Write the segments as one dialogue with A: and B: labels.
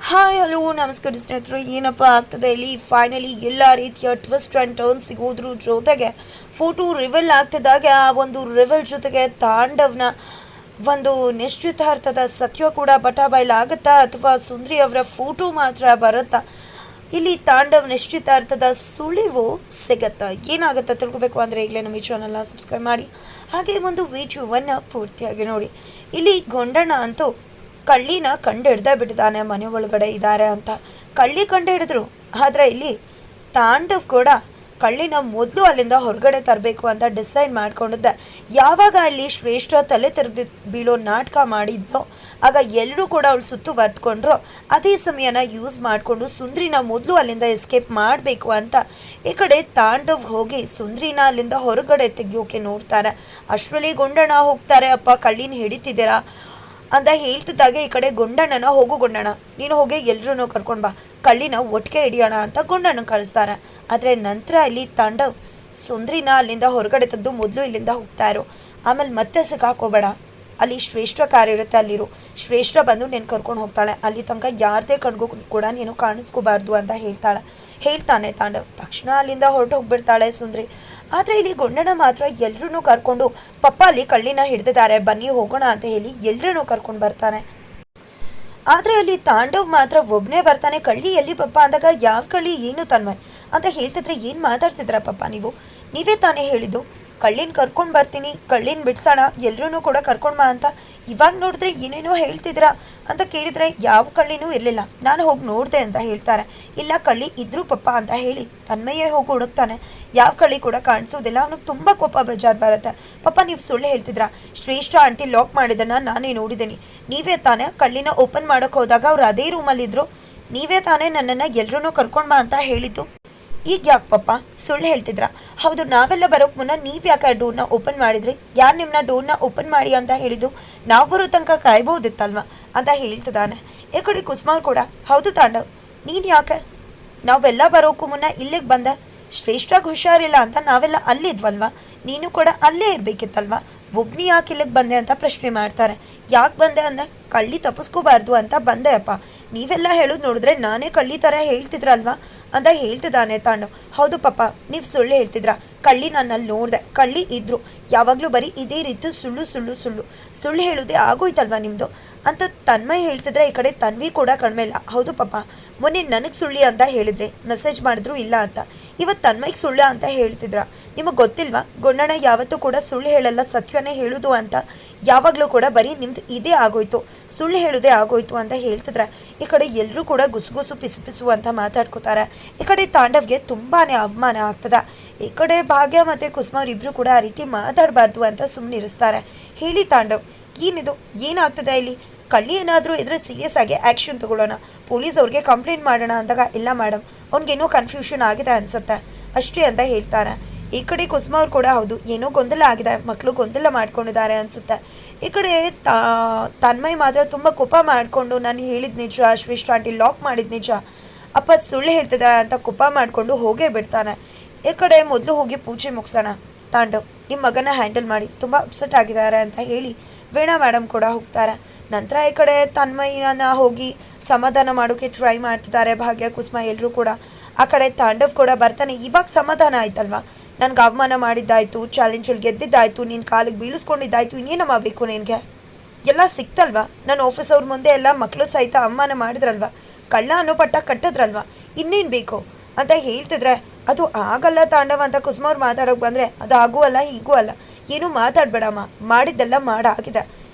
A: Hi hello ನಮಸ್ಕಾರ ಸ್ನೇಹಿತರು. ಏನಪ್ಪ ಆಗ್ತದೆ ಇಲ್ಲಿ ಫೈನಲಿ ಎಲ್ಲ ರೀತಿಯ ಟ್ವಿಸ್ಟ್ ಆ್ಯಂಡ್ ಟರ್ನ್ ಸಿಗೋದ್ರ ಜೊತೆಗೆ ಫೋಟೋ ರಿವೆಲ್ ಆಗ್ತಿದ್ದಾಗ ಆ ಒಂದು ರಿವೆಲ್ ಜೊತೆಗೆ ತಾಂಡವ್ನ ಒಂದು ನಿಶ್ಚಿತಾರ್ಥದ ಸತ್ಯ ಕೂಡ ಬಟಾಬಯಲಾಗುತ್ತಾ ಅಥವಾ ಸುಂದ್ರಿ ಅವರ ಫೋಟೋ ಮಾತ್ರ ಬರುತ್ತಾ? ಇಲ್ಲಿ ತಾಂಡವ್ ನಿಶ್ಚಿತಾರ್ಥದ ಸುಳಿವು ಸಿಗತ್ತಾ? ಏನಾಗುತ್ತೆ ತಿಳ್ಕೊಬೇಕು ಅಂದರೆ ಈಗಲೇ ನಮ್ಮ ಈ ಚಾನಲ್ನ ಸಬ್ಸ್ಕ್ರೈಬ್ ಮಾಡಿ, ಹಾಗೆ ಒಂದು ವಿಡಿಯೋವನ್ನು ಪೂರ್ತಿಯಾಗಿ ನೋಡಿ. ಇಲ್ಲಿ ಗೊಂಡಣ್ಣ ಅಂತೂ ಕಳ್ಳಿನ ಕಂಡು ಹಿಡ್ದೇ ಬಿಟ್ಟಿದ್ದಾನೆ, ಮನೆ ಒಳಗಡೆ ಇದ್ದಾರೆ ಅಂತ ಕಳ್ಳಿ ಕಂಡು ಹಿಡಿದ್ರು. ಆದರೆ ಇಲ್ಲಿ ತಾಂಡವ್ ಕೂಡ ಕಳ್ಳಿನ ಮೊದಲು ಅಲ್ಲಿಂದ ಹೊರಗಡೆ ತರಬೇಕು ಅಂತ ಡಿಸೈಡ್ ಮಾಡ್ಕೊಂಡಿದ್ದೆ. ಯಾವಾಗ ಅಲ್ಲಿ ಶ್ರೇಷ್ಠ ತಲೆ ತೆರೆದು ಬೀಳೋ ನಾಟಕ ಮಾಡಿದ್ನೋ ಆಗ ಎಲ್ಲರೂ ಕೂಡ ಅವಳು ಸುತ್ತು ಬರೆದುಕೊಂಡ್ರು. ಅದೇ ಸಮಯನ ಯೂಸ್ ಮಾಡಿಕೊಂಡು ಸುಂದ್ರಿನ ಮೊದಲು ಅಲ್ಲಿಂದ ಎಸ್ಕೇಪ್ ಮಾಡಬೇಕು ಅಂತ ಈ ಕಡೆ ತಾಂಡವ್ ಹೋಗಿ ಸುಂದ್ರಿನ ಅಲ್ಲಿಂದ ಹೊರಗಡೆ ತೆಗಿಯೋಕೆ ನೋಡ್ತಾರೆ. ಅಷ್ಟರಲ್ಲಿ ಗುಂಡಣ್ಣ ಹೋಗ್ತಾರೆ. ಅಪ್ಪ ಕಳ್ಳಿನ ಹಿಡಿತಿದ್ದೀರಾ ಅಂತ ಹೇಳ್ತಿದ್ದಾಗೆ ಈ ಕಡೆ ಗುಂಡಣ್ಣನ ಹೋಗು ಗುಂಡಣ್ಣ ನೀನು ಹೋಗಿ ಎಲ್ರೂ ಕರ್ಕೊಂಡು ಬಾ, ಕಳ್ಳಿನ ಒಟ್ಟಿಗೆ ಹಿಡಿಯೋಣ ಅಂತ ಗುಂಡಣ್ಣ ಕಳಿಸ್ತಾರೆ. ಆದರೆ ನಂತರ ಇಲ್ಲಿ ತಾಂಡವ್ ಸುಂದ್ರಿನ ಅಲ್ಲಿಂದ ಹೊರಗಡೆ ತೆಗೆದು ಮೊದಲು ಇಲ್ಲಿಂದ ಹೋಗ್ತಾ ಇರು, ಆಮೇಲೆ ಮತ್ತೆ ಸಿಕ್ಕಾಕೋಬೇಡ, ಅಲ್ಲಿ ಶ್ರೇಷ್ಠ ಕಾರ್ ಇರುತ್ತೆ, ಅಲ್ಲಿರು, ಶ್ರೇಷ್ಠ ಬಂದು ನೀನು ಕರ್ಕೊಂಡು ಹೋಗ್ತಾಳೆ, ಅಲ್ಲಿ ತನಕ ಯಾರದೇ ಕಣ್ಗೂ ಕೂಡ ನೀನು ಕಾಣಿಸ್ಕೋಬಾರ್ದು ಅಂತ ಹೇಳ್ತಾನೆ ತಾಂಡವ್. ತಕ್ಷಣ ಅಲ್ಲಿಂದ ಹೊರಟು ಹೋಗ್ಬಿಡ್ತಾಳೆ ಸುಂದ್ರಿ. ಆದರೆ ಇಲ್ಲಿ ಗುಂಡಣ್ಣ ಮಾತ್ರ ಎಲ್ರೂ ಕರ್ಕೊಂಡು ಪಪ್ಪ ಅಲ್ಲಿ ಕಳ್ಳಿನ ಹಿಡಿದಿದ್ದಾರೆ ಬನ್ನಿ ಹೋಗೋಣ ಅಂತ ಹೇಳಿ ಎಲ್ಲರೂ ಕರ್ಕೊಂಡು ಬರ್ತಾನೆ. ಆದರೆ ಅಲ್ಲಿ ತಾಂಡವ್ ಮಾತ್ರ ಒಬ್ಬನೇ ಬರ್ತಾನೆ. ಕಳ್ಳಿ ಎಲ್ಲಿ ಪಪ್ಪ ಅಂದಾಗ ಯಾವ ಕಳ್ಳಿ ಏನು ತನ್ಮಯ್ ಅಂತ ಹೇಳ್ತಿದ್ರೆ ಏನು ಮಾತಾಡ್ತಿದ್ರ ಪಪ್ಪ ನೀವೇ ತಾನೇ ಹೇಳಿದ್ದು ಕಳ್ಳಿನ ಕರ್ಕೊಂಡು ಬರ್ತೀನಿ, ಕಳ್ಳಿನ ಬಿಡ್ಸೋಣ, ಎಲ್ಲರೂ ಕೂಡ ಕರ್ಕೊಂಡು ಬಾ ಅಂತ. ಇವಾಗ ನೋಡಿದ್ರೆ ಏನೇನೋ ಹೇಳ್ತಿದ್ರಾ ಅಂತ ಕೇಳಿದ್ರೆ ಯಾವ ಕಳ್ಳಿನೂ ಇರಲಿಲ್ಲ, ನಾನು ಹೋಗಿ ನೋಡಿದೆ ಅಂತ ಹೇಳ್ತಾರೆ. ಇಲ್ಲ ಕಳ್ಳಿ ಇದ್ರೂ ಪಪ್ಪ ಅಂತ ಹೇಳಿ ತನ್ಮಯ್ಯೇ ಹೋಗಿ ಹುಡುಕ್ತಾನೆ. ಯಾವ ಕಳ್ಳಿ ಕೂಡ ಕಾಣಿಸೋದಿಲ್ಲ. ಅವನಿಗೆ ತುಂಬ ಕೋಪ ಬೇಜಾರು ಬರುತ್ತೆ. ಪಪ್ಪ ನೀವು ಸುಳ್ಳು ಹೇಳ್ತಿದ್ರಾ, ಶ್ರೇಷ್ಠ ಆಂಟಿ ಲಾಕ್ ಮಾಡಿದ್ದನ್ನು ನಾನೇ ನೋಡಿದ್ದೀನಿ, ನೀವೇ ತಾನೇ ಕಳ್ಳಿನ ಓಪನ್ ಮಾಡೋಕ್ಕೆ ಹೋದಾಗ ಅವ್ರು ಅದೇ ರೂಮಲ್ಲಿದ್ದರು, ನೀವೇ ತಾನೇ ನನ್ನನ್ನು ಎಲ್ಲರೂ ಕರ್ಕೊಂಡು ಬಾ ಅಂತ ಹೇಳಿದ್ದು, ಈಗ ಯಾಕೆ ಪಪ್ಪ ಸುಳ್ಳು ಹೇಳ್ತಿದ್ರಾ? ಹೌದು, ನಾವೆಲ್ಲ ಬರೋಕ್ಕೆ ಮುನ್ನ ನೀವು ಯಾಕೆ ಡೋರ್ನ ಓಪನ್ ಮಾಡಿದ್ರಿ? ಯಾರು ನಿಮ್ಮನ್ನ ಡೋರ್ನ ಓಪನ್ ಮಾಡಿ ಅಂತ ಹೇಳಿದ್ದು? ನಾವು ಬರೋ ತನಕ ಕಾಯ್ಬೋದಿತ್ತಲ್ವ ಅಂತ ಹೇಳ್ತಿದ್ದಾನೆ. ಈ ಕಡೆ ಕುಸುಮಾರ್ ಕೂಡ ಹೌದು ತಾಂಡವ್ ನೀನು ಯಾಕೆ ನಾವೆಲ್ಲ ಬರೋಕ್ಕೂ ಮುನ್ನ ಇಲ್ಲಿಗೆ ಬಂದೆ, ಶ್ರೇಷ್ಠಾಗಿ ಹುಷಾರಿಲ್ಲ ಅಂತ ನಾವೆಲ್ಲ ಅಲ್ಲಿದ್ವಲ್ವ, ನೀನು ಕೂಡ ಅಲ್ಲೇ ಇರಬೇಕಿತ್ತಲ್ವ, ಒಬ್ನಿ ಯಾಕೆ ಇಲ್ಲಿಗೆ ಬಂದೆ ಅಂತ ಪ್ರಶ್ನೆ ಮಾಡ್ತಾರೆ. ಯಾಕೆ ಬಂದೆ ಅಂದೆ? ಕಳ್ಳಿ ತಪ್ಪಿಸ್ಕೋಬಾರ್ದು ಅಂತ ಬಂದೆ ಅಪ್ಪ, ನೀವೆಲ್ಲ ಹೇಳೋದು ನೋಡಿದ್ರೆ ನಾನೇ ಕಳ್ಳಿ ಥರ ಹೇಳ್ತಿದ್ರಲ್ವ ಅಂತ ಹೇಳ್ತಿದ್ದಾನೆ ತಾಂಡವ್. ಹೌದು ಪಪ್ಪ ನೀವು ಸುಳ್ಳು ಹೇಳ್ತಿದ್ರ, ಕಳ್ಳಿ ನನ್ನಲ್ಲಿ ನೋಡಿದೆ, ಕಳ್ಳಿ ಇದ್ರು, ಯಾವಾಗಲೂ ಬರೀ ಇದೇ ರೀತಿ ಸುಳ್ಳು ಸುಳ್ಳು ಸುಳ್ಳು ಸುಳ್ಳು ಹೇಳೋದೇ ಆಗೋಯ್ತಲ್ವ ನಿಮ್ಮದು ಅಂತ ತನ್ಮಯ್ ಹೇಳ್ತಿದ್ರೆ ಈ ಕಡೆ ತನ್ವಿ ಕೂಡ ಕಡಿಮೆ ಇಲ್ಲ. ಹೌದು ಪಪ್ಪ ಮೊನ್ನೆ ನನಗೆ ಸುಳ್ಳಿ ಅಂತ ಹೇಳಿದ್ರಿ, ಮೆಸೇಜ್ ಮಾಡಿದ್ರು ಇಲ್ಲ ಅಂತ, ಇವತ್ತು ತನ್ಮಯ್ಗೆ ಸುಳ್ಳು ಅಂತ ಹೇಳ್ತಿದ್ರ, ನಿಮಗೆ ಗೊತ್ತಿಲ್ವಾ ಗುಂಡಣ್ಣ ಯಾವತ್ತೂ ಕೂಡ ಸುಳ್ಳು ಹೇಳಲ್ಲ, ಸತ್ಯನೇ ಹೇಳೋದು ಅಂತ, ಯಾವಾಗಲೂ ಕೂಡ ಬರೀ ನಿಮ್ದು ಇದೇ ಆಗೋಯ್ತು, ಸುಳ್ಳು ಹೇಳೋದೇ ಆಗೋಯ್ತು ಅಂತ ಹೇಳ್ತಿದ್ರೆ ಈ ಕಡೆ ಎಲ್ಲರೂ ಕೂಡ ಗುಸುಗುಸು ಪಿಸು ಅಂತ ಮಾತಾಡ್ಕೋತಾರೆ. ಈ ಕಡೆ ತಾಂಡವ್ಗೆ ತುಂಬಾ ಅವಮಾನ ಆಗ್ತದೆ. ಈ ಕಡೆ ಭಾಗ್ಯ ಮತ್ತು ಕುಸುಮ ಇಬ್ಬರು ಕೂಡ ಆ ರೀತಿ ಮಾತಾಡಬಾರ್ದು ಅಂತ ಸುಮ್ಮನಿರಿಸ್ತಾರೆ. ಹೇಳಿ ತಾಂಡವ್ ಏನಿದು, ಏನಾಗ್ತದೆ ಇಲ್ಲಿ? ಕಳ್ಳಿ ಏನಾದರೂ ಇದ್ರೆ ಸೀರಿಯಸ್ ಆಗಿ ಆ್ಯಕ್ಷನ್ ತೊಗೊಳ್ಳೋಣ, ಪೊಲೀಸ್ ಅವ್ರಿಗೆ ಕಂಪ್ಲೇಂಟ್ ಮಾಡೋಣ ಅಂದಾಗ ಇಲ್ಲ ಮೇಡಮ್ ಅವ್ನಿಗೇನೋ ಕನ್ಫ್ಯೂಷನ್ ಆಗಿದೆ ಅನ್ಸುತ್ತೆ ಅಷ್ಟೇ ಅಂತ ಹೇಳ್ತಾರೆ. ಈ ಕಡೆ ಕುಸುಮ ಅವ್ರು ಕೂಡ ಹೌದು ಏನೋ ಗೊಂದಲ ಆಗಿದೆ, ಮಕ್ಕಳು ಗೊಂದಲ ಮಾಡ್ಕೊಂಡಿದ್ದಾರೆ ಅನಿಸುತ್ತೆ. ಈ ಕಡೆ ತನ್ಮಯ್ ಮಾತ್ರ ತುಂಬ ಕೋಪ ಮಾಡಿಕೊಂಡು ನಾನು ಹೇಳಿದ ನಿಜ, ಶ್ರೇಷ್ಠ ಆಂಟಿ ಲಾಕ್ ಮಾಡಿದ ನಿಜ, ಅಪ್ಪ ಸುಳ್ಳು ಹೇಳ್ತಿದ್ದಾರೆ ಅಂತ ಕೋಪ ಮಾಡಿಕೊಂಡು ಹೋಗೇ ಬಿಡ್ತಾನೆ. ಈ ಕಡೆ ಮೊದಲು ಹೋಗಿ ಪೂಜೆ ಮುಗಿಸೋಣ, ತಾಂಡವ್ ನಿಮ್ಮ ಮಗನ ಹ್ಯಾಂಡಲ್ ಮಾಡಿ, ತುಂಬ ಅಪ್ಸೆಟ್ ಆಗಿದ್ದಾರೆ ಅಂತ ಹೇಳಿ ವೀಣಾ ಮೇಡಮ್ ಕೂಡ ಹೋಗ್ತಾರೆ. ನಂತರ ಈ ಕಡೆ ತನ್ಮಯ್ಯನ ಹೋಗಿ ಸಮಾಧಾನ ಮಾಡೋಕ್ಕೆ ಟ್ರೈ ಮಾಡ್ತಿದ್ದಾರೆ ಭಾಗ್ಯ ಕುಸುಮ ಎಲ್ಲರೂ ಕೂಡ. ಆ ಕಡೆ ತಾಂಡವ್ ಕೂಡ ಬರ್ತಾನೆ. ಇವಾಗ ಸಮಾಧಾನ ಆಯ್ತಲ್ವ, ನನಗೆ ಅವಮಾನ ಮಾಡಿದ್ದಾಯ್ತು, ಚಾಲೆಂಜಲ್ಲಿ ಗೆದ್ದಿದ್ದಾಯ್ತು, ನಿನ್ನ ಕಾಲಿಗೆ ಬೀಳಿಸ್ಕೊಂಡಿದ್ದಾಯ್ತು, ಇನ್ನೇನಮ್ಮ ಬೇಕು ನಿನಗೆ? ಎಲ್ಲ ಸಿಕ್ತಲ್ವ, ನನ್ನ ಆಫೀಸ್ ಅವ್ರ ಮುಂದೆ ಎಲ್ಲ ಮಕ್ಕಳು ಸಹಿತ ಅವಮಾನ ಮಾಡಿದ್ರಲ್ವ, ಕಳ್ಳ ಅನ್ನೋ ಪಟ್ಟ ಕಟ್ಟಿದ್ರಲ್ವ, ಇನ್ನೇನು ಬೇಕು ಅಂತ ಹೇಳ್ತಿದ್ರೆ ಅದು ಆಗಲ್ಲ ತಾಂಡವ ಅಂತ ಕುಸುಮ ಅವ್ರು ಮಾತಾಡೋಕೆ ಬಂದರೆ ಅದು ಆಗೂ ಅಲ್ಲ ಹೀಗೂ ಅಲ್ಲ, ಏನೂ ಮಾತಾಡಬೇಡಮ್ಮ, ಮಾಡಿದ್ದೆಲ್ಲ ಮಾಡಾಗಿದೆ,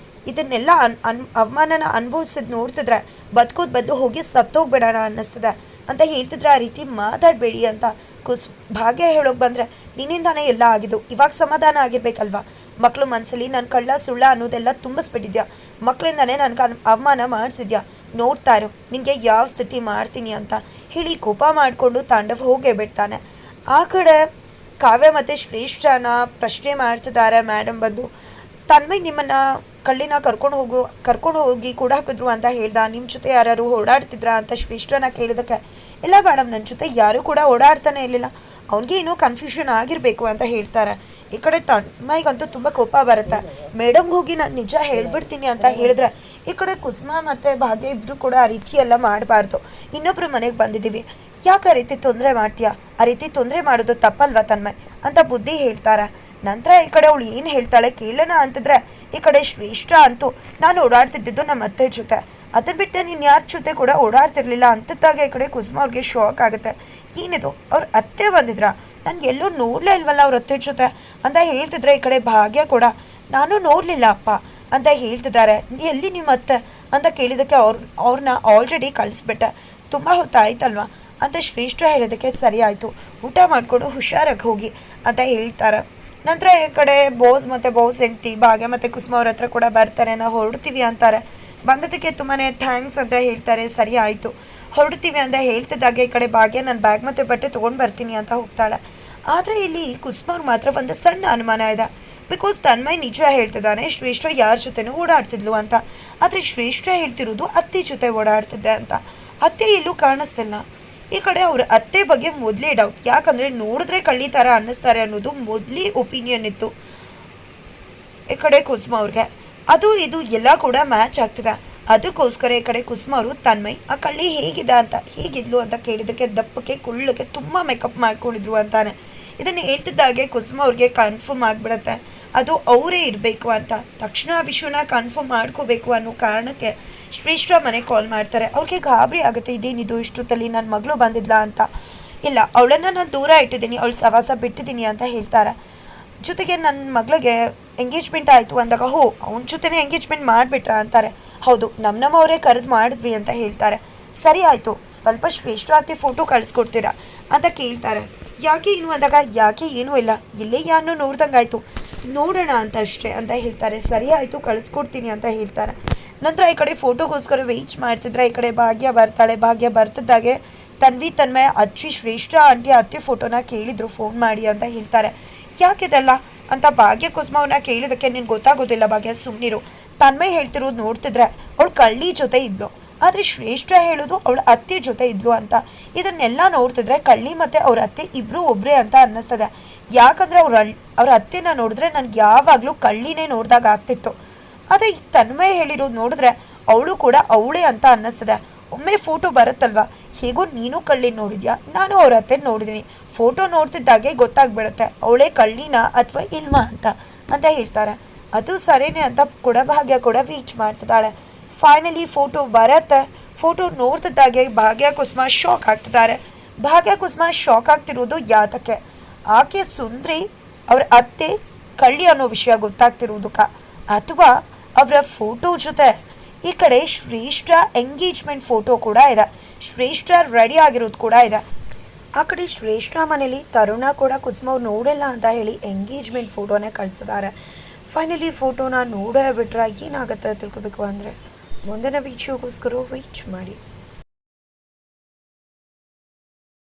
A: ಇದನ್ನೆಲ್ಲ ಅವಮಾನನ ಅನುಭವಿಸಿದ್ ನೋಡ್ತಿದ್ರೆ ಬದುಕೋದ್ ಬದಲು ಹೋಗಿ ಸತ್ತೋಗ್ಬೇಡೋಣ ಅನ್ನಿಸ್ತದೆ ಅಂತ ಹೇಳ್ತಿದ್ರೆ ಆ ರೀತಿ ಮಾತಾಡಬೇಡಿ ಅಂತ ಭಾಗ್ಯ ಹೇಳೋಕೆ ಬಂದರೆ ನಿನ್ನಿಂದಾನೇ ಎಲ್ಲ ಆಗಿದ್ದು, ಇವಾಗ ಸಮಾಧಾನ ಆಗಿರ್ಬೇಕಲ್ವಾ, ಮಕ್ಕಳು ಮನಸ್ಸಲ್ಲಿ ನನ್ನ ಕಳ್ಳ ಸುಳ್ಳ ಅನ್ನೋದೆಲ್ಲ ತುಂಬಿಸ್ಬಿಟ್ಟಿದ್ಯಾ, ಮಕ್ಕಳಿಂದಾನೇ ನನಗೆ ಅವಮಾನ ಮಾಡಿಸಿದ್ಯಾ, ನೋಡ್ತಾ ಇರು ನಿನಗೆ ಯಾವ ಸ್ಥಿತಿ ಮಾಡ್ತೀನಿ ಅಂತ ಹೇಳಿ ಕೋಪ ಮಾಡಿಕೊಂಡು ತಾಂಡವ್ ಹೋಗೇ ಬಿಡ್ತಾನೆ. ಆ ಕಡೆ ಕಾವ್ಯ ಮತ್ತು ಶ್ರೇಷ್ಠನ ಪ್ರಶ್ನೆ ಮಾಡ್ತಿದ್ದಾರೆ ಮೇಡಮ್ ಬಂದು, ತನ್ಮಯ್ ನಿಮ್ಮನ್ನು ಕಳ್ಳಿನ ಕರ್ಕೊಂಡು ಹೋಗಿ ಕೂಡ ಹಾಕಿದ್ರು ಅಂತ ಹೇಳ್ದ, ನಿಮ್ಮ ಜೊತೆ ಯಾರು ಓಡಾಡ್ತಿದ್ರಾ ಅಂತ ಶ್ರೇಷ್ಠನ ಕೇಳಿದಕ್ಕೆ ಇಲ್ಲ ಮೇಡಮ್ ನನ್ನ ಜೊತೆ ಯಾರೂ ಕೂಡ ಓಡಾಡ್ತಾನೆ ಇರಲಿಲ್ಲ, ಅವ್ನಿಗೆ ಏನೋ ಕನ್ಫ್ಯೂಷನ್ ಆಗಿರಬೇಕು ಅಂತ ಹೇಳ್ತಾರೆ. ಈ ಕಡೆ ತನ್ಮಯ್ಗಂತೂ ತುಂಬ ಕೋಪ ಬರುತ್ತೆ. ಮೇಡಮ್ಗೆ ಹೋಗಿ ನಾನು ನಿಜ ಹೇಳ್ಬಿಡ್ತೀನಿ ಅಂತ ಹೇಳಿದ್ರೆ ಈ ಕಡೆ ಕುಸುಮ ಮತ್ತು ಭಾಗ್ಯ ಇಬ್ಬರು ಕೂಡ ಆ ರೀತಿ ಎಲ್ಲ ಮಾಡಬಾರ್ದು. ಇನ್ನೊಬ್ರು ಮನೆಗೆ ಬಂದಿದ್ದೀವಿ, ಯಾಕೆ ಆ ರೀತಿ ತೊಂದರೆ ಮಾಡ್ತೀಯಾ, ಆ ರೀತಿ ತೊಂದರೆ ಮಾಡೋದು ತಪ್ಪಲ್ವಾ ತನ್ಮಯ್ ಅಂತ ಬುದ್ಧಿ ಹೇಳ್ತಾರೆ. ನಂತರ ಈ ಕಡೆ ಅವಳು ಏನು ಹೇಳ್ತಾಳೆ ಕೇಳೋಣ ಅಂತಿದ್ರೆ ಈ ಕಡೆ ಶ್ರೇಷ್ಠ ಅಂತೂ ನಾನು ಓಡಾಡ್ತಿದ್ದು ನಮ್ಮ ಅತ್ತೆ ಜೊತೆ, ಅದನ್ನ ಬಿಟ್ಟು ನೀನು ಯಾರ ಜೊತೆ ಕೂಡ ಓಡಾಡ್ತಿರ್ಲಿಲ್ಲ ಅಂತಿದ್ದಾಗ ಈ ಕಡೆ ಕುಸುಮ ಅವ್ರಿಗೆ ಶಾಕ್ ಆಗುತ್ತೆ. ಏನಿದು ಅವ್ರ ಅತ್ತೆ ಬಂದಿದ್ರಾ, ನಾನು ಎಲ್ಲೂ ನೋಡಲೇ ಇಲ್ವಲ್ಲ ಅವ್ರ ಅತ್ತೆ ಜೊತೆ ಅಂತ ಹೇಳ್ತಿದ್ರೆ ಈ ಕಡೆ ಭಾಗ್ಯ ಕೂಡ ನಾನು ನೋಡಲಿಲ್ಲ ಅಪ್ಪ ಅಂತ ಹೇಳ್ತಿದ್ದಾರೆ. ಎಲ್ಲಿ ನಿಮ್ಮ ಅತ್ತೆ ಅಂತ ಕೇಳಿದ್ದಕ್ಕೆ ಅವ್ರನ್ನ ಆಲ್ರೆಡಿ ಕಳಿಸ್ಬಿಟ್ಟೆ, ತುಂಬ ಹೊತ್ತಾಯ್ತಲ್ವ ಅಂತ ಶ್ರೇಷ್ಠ ಹೇಳೋದಕ್ಕೆ ಸರಿ ಆಯಿತು, ಊಟ ಮಾಡಿಕೊಂಡು ಹುಷಾರಾಗಿ ಹೋಗಿ ಅಂತ ಹೇಳ್ತಾರೆ. ನಂತರ ಈ ಕಡೆ ಬೋಸ್ ಮತ್ತು ಬೋಸ್ ಹೆಂಡ್ತಿ ಭಾಗ್ಯ ಮತ್ತು ಕುಸುಮ ಅವ್ರ ಹತ್ರ ಕೂಡ ಬರ್ತಾರೆ, ನಾವು ಹೊರಡ್ತೀವಿ ಅಂತಾರೆ. ಬಂದದಕ್ಕೆ ತುಂಬಾ ಥ್ಯಾಂಕ್ಸ್ ಅಂತ ಹೇಳ್ತಾರೆ. ಸರಿ ಆಯಿತು ಹೊರಡ್ತೀವಿ ಅಂತ ಹೇಳ್ತಿದ್ದಾಗೆ ಈ ಕಡೆ ಭಾಗ್ಯ ನಾನು ಬ್ಯಾಗ್ ಮತ್ತು ಬಟ್ಟೆ ತೊಗೊಂಡು ಬರ್ತೀನಿ ಅಂತ ಹೋಗ್ತಾಳೆ. ಆದರೆ ಇಲ್ಲಿ ಕುಸುಮ ಅವ್ರು ಮಾತ್ರ ಒಂದು ಸಣ್ಣ ಅನುಮಾನ ಇದೆ. ಬಿಕಾಸ್ ತನ್ಮಯ್ ನಿಜ ಹೇಳ್ತಿದ್ದಾನೆ ಶ್ರೇಷ್ಠ ಯಾರ ಜೊತೆನೂ ಓಡಾಡ್ತಿದ್ಲು ಅಂತ, ಆದರೆ ಶ್ರೇಷ್ಠ ಹೇಳ್ತಿರೋದು ಅತ್ತೆ ಜೊತೆ ಓಡಾಡ್ತಿದ್ದೆ ಅಂತ. ಅತ್ತೆ ಎಲ್ಲೂ ಕಾಣಿಸ್ತಿಲ್ಲ. ಈ ಕಡೆ ಅವ್ರ ಅತ್ತೆ ಬಗ್ಗೆ ಮೊದಲೇ ಡೌಟ್, ಯಾಕಂದರೆ ನೋಡಿದ್ರೆ ಕಳ್ಳಿ ಥರ ಅನ್ನಿಸ್ತಾರೆ ಅನ್ನೋದು ಮೊದಲೇ ಒಪಿನಿಯನ್ ಇತ್ತು ಈ ಕಡೆ ಕುಸುಮ ಅವ್ರಿಗೆ. ಅದು ಇದು ಎಲ್ಲ ಕೂಡ ಮ್ಯಾಚ್ ಆಗ್ತಿದೆ. ಅದಕ್ಕೋಸ್ಕರ ಈ ಕಡೆ ಕುಸುಮ ಅವರು ತನ್ಮಯ್ ಆ ಕಳ್ಳಿ ಹೇಗಿದೆ ಅಂತ ಹೇಗಿದ್ಲು ಅಂತ ಕೇಳಿದ್ದಕ್ಕೆ ದಪ್ಪಕ್ಕೆ ಕುಳ್ಳಕ್ಕೆ ತುಂಬ ಮೇಕಪ್ ಮಾಡ್ಕೊಂಡಿದ್ರು ಅಂತಾನೆ. ಇದನ್ನು ಹೇಳ್ತಿದ್ದಾಗೆ ಕುಸುಮ ಅವ್ರಿಗೆ ಕನ್ಫರ್ಮ್ ಆಗಿಬಿಡುತ್ತೆ ಅದು ಅವರೇ ಇರಬೇಕು ಅಂತ. ತಕ್ಷಣ ಆ ವಿಷಯನ ಕನ್ಫರ್ಮ್ ಮಾಡ್ಕೋಬೇಕು ಅನ್ನೋ ಕಾರಣಕ್ಕೆ ಶ್ರೇಷ್ಠ ಮನೆಗೆ ಕಾಲ್ ಮಾಡ್ತಾರೆ. ಅವ್ರಿಗೆ ಗಾಬರಿ ಆಗುತ್ತೆ, ಇದೇನಿದು ಇಷ್ಟೊತ್ತಲ್ಲಿ ನನ್ನ ಮಗಳು ಬಂದಿದ್ಲ ಅಂತ. ಇಲ್ಲ, ಅವಳನ್ನು ನಾನು ದೂರ ಇಟ್ಟಿದ್ದೀನಿ, ಅವಳು ಸವಾಸ ಬಿಟ್ಟಿದ್ದೀನಿ ಅಂತ ಹೇಳ್ತಾರೆ. ಜೊತೆಗೆ ನನ್ನ ಮಗಳಿಗೆ ಎಂಗೇಜ್ಮೆಂಟ್ ಆಯಿತು ಅಂದಾಗ ಅವನ ಜೊತೆನೇ ಎಂಗೇಜ್ಮೆಂಟ್ ಮಾಡಿಬಿಟ್ರ ಅಂತಾರೆ. ಹೌದು, ನಮ್ಮವರೇ ಕರೆದು ಮಾಡಿದ್ವಿ ಅಂತ ಹೇಳ್ತಾರೆ. ಸರಿ ಆಯಿತು, ಸ್ವಲ್ಪ ಶ್ರೇಷ್ಠ ಅತ್ತೆ ಫೋಟೋ ಕಳಿಸ್ಕೊಡ್ತೀರಾ ಅಂತ ಕೇಳ್ತಾರೆ. ಯಾಕೆ ಏನು ಅಂದಾಗ ಯಾಕೆ ಏನೂ ಇಲ್ಲ, ಇಲ್ಲೇ ಯಾರನ್ನೂ ನೋಡ್ದಂಗಾಯ್ತು, ನೋಡೋಣ ಅಂತ ಅಷ್ಟೇ ಅಂತ ಹೇಳ್ತಾರೆ. ಸರಿ ಆಯಿತು ಕಳಿಸ್ಕೊಡ್ತೀನಿ ಅಂತ ಹೇಳ್ತಾರೆ. ನಂತರ ಈ ಕಡೆ ಫೋಟೋಗೋಸ್ಕರ ವೆಯ್ಟ್ ಮಾಡ್ತಿದ್ರೆ ಈ ಕಡೆ ಭಾಗ್ಯ ಬರ್ತಾಳೆ. ಭಾಗ್ಯ ಬರ್ತಿದ್ದಾಗೆ ತನ್ಮಯ ಅಜ್ಜಿ ಶ್ರೇಷ್ಠ ಆಂಟಿ ಅತ್ತೆ ಫೋಟೋನ ಕೇಳಿದ್ರು ಫೋನ್ ಮಾಡಿ ಅಂತ ಹೇಳ್ತಾರೆ. ಯಾಕಿದೆಲ್ಲ ಅಂತ ಭಾಗ್ಯ ಕುಸುಮ ಅವ್ರನ್ನ ಕೇಳಿದಕ್ಕೆ ನಿನ್ಗೆ ಗೊತ್ತಾಗೋದಿಲ್ಲ ಭಾಗ್ಯ, ಸುಮ್ಮನಿರು. ತನ್ಮಯ್ ಹೇಳ್ತಿರೋದು ನೋಡ್ತಿದ್ರೆ ಅವಳು ಕಳ್ಳಿ ಜೊತೆ ಇದ್ಲು, ಆದರೆ ಶ್ರೇಷ್ಠ ಹೇಳೋದು ಅವಳ ಅತ್ತೆ ಜೊತೆ ಇದ್ಲು ಅಂತ. ಇದನ್ನೆಲ್ಲ ನೋಡ್ತಿದ್ರೆ ಕಳ್ಳಿ ಮತ್ತು ಅವ್ರ ಅತ್ತೆ ಇಬ್ಬರು ಒಬ್ಬರೇ ಅಂತ ಅನ್ನಿಸ್ತದೆ. ಯಾಕಂದರೆ ಅವ್ರ ಅತ್ತೆನ ನೋಡಿದ್ರೆ ನನಗೆ ಯಾವಾಗಲೂ ಕಳ್ಳಿನೇ ನೋಡಿದಾಗ ಆಗ್ತಿತ್ತು. ಆದರೆ ಈಗ ತನ್ಮಯ್ ಹೇಳಿರೋದು ನೋಡಿದ್ರೆ ಅವಳು ಕೂಡ ಅವಳೇ ಅಂತ ಅನ್ನಿಸ್ತದೆ. ಒಮ್ಮೆ ಫೋಟೋ ಬರುತ್ತಲ್ವ, ಹೇಗೋ ನೀನು ಕಳ್ಳಿ ನೋಡಿದ್ಯಾ, ನಾನು ಅವ್ರ ಅತ್ತೆ ನೋಡಿದ್ದೀನಿ, ಫೋಟೋ ನೋಡ್ತಿದ್ದಾಗೆ ಗೊತ್ತಾಗ್ಬಿಡುತ್ತೆ ಅವಳೇ ಕಳ್ಳಿನ ಅಥವಾ ಇಲ್ವಾ ಅಂತ ಹೇಳ್ತಾರೆ. ಅದು ಸರಿನೇ ಅಂತ ಕೂಡ ಭಾಗ್ಯ ಕೂಡ ವೀಚ್ ಮಾಡ್ತಿದ್ದಾಳೆ. ಫೈನಲಿ ಫೋಟೋ ಬರತ್ತೆ. ಫೋಟೋ ನೋಡ್ತಿದ್ದಾಗೆ ಭಾಗ್ಯ ಕುಸುಮ ಶಾಕ್ ಆಗ್ತಿದ್ದಾರೆ. ಭಾಗ್ಯ ಕುಸುಮ ಶಾಕ್ ಆಗ್ತಿರೋದು ಯಾತಕ್ಕೆ, ಆಕೆ ಸುಂದ್ರಿ ಅವ್ರ ಅತ್ತೆ ಕಳ್ಳಿ ಅನ್ನೋ ವಿಷಯ ಗೊತ್ತಾಗ್ತಿರೋದಕ್ಕ, ಅಥವಾ ಅವರ ಫೋಟೋ ಜೊತೆ ಈ ಕಡೆ ಶ್ರೇಷ್ಠ ಎಂಗೇಜ್ಮೆಂಟ್ ಫೋಟೋ ಕೂಡ ಇದೆ, ಶ್ರೇಷ್ಠ ರೆಡಿ ಆಗಿರೋದು ಕೂಡ ಇದೆ. ಆ ಕಡೆ ಶ್ರೇಷ್ಠ ಮನೇಲಿ ತರುಣ ಕೂಡ ಕುಸುಮ ಅವ್ರು ನೋಡಿಲ್ಲ ಅಂತ ಹೇಳಿ ಎಂಗೇಜ್ಮೆಂಟ್ ಫೋಟೋನೇ ಕಳಿಸಿದ್ದಾರೆ. ಫೈನಲಿ ಫೋಟೋನ ನೋಡೇ ಬಿಟ್ರೆ ಏನಾಗುತ್ತೆ ತಿಳ್ಕೊಬೇಕು ಅಂದರೆ ಮುಂದಿನ ವಿಡಿಯೋಗೋಸ್ಕರ ವೆಯ್ಟ್ ಮಾಡಿ.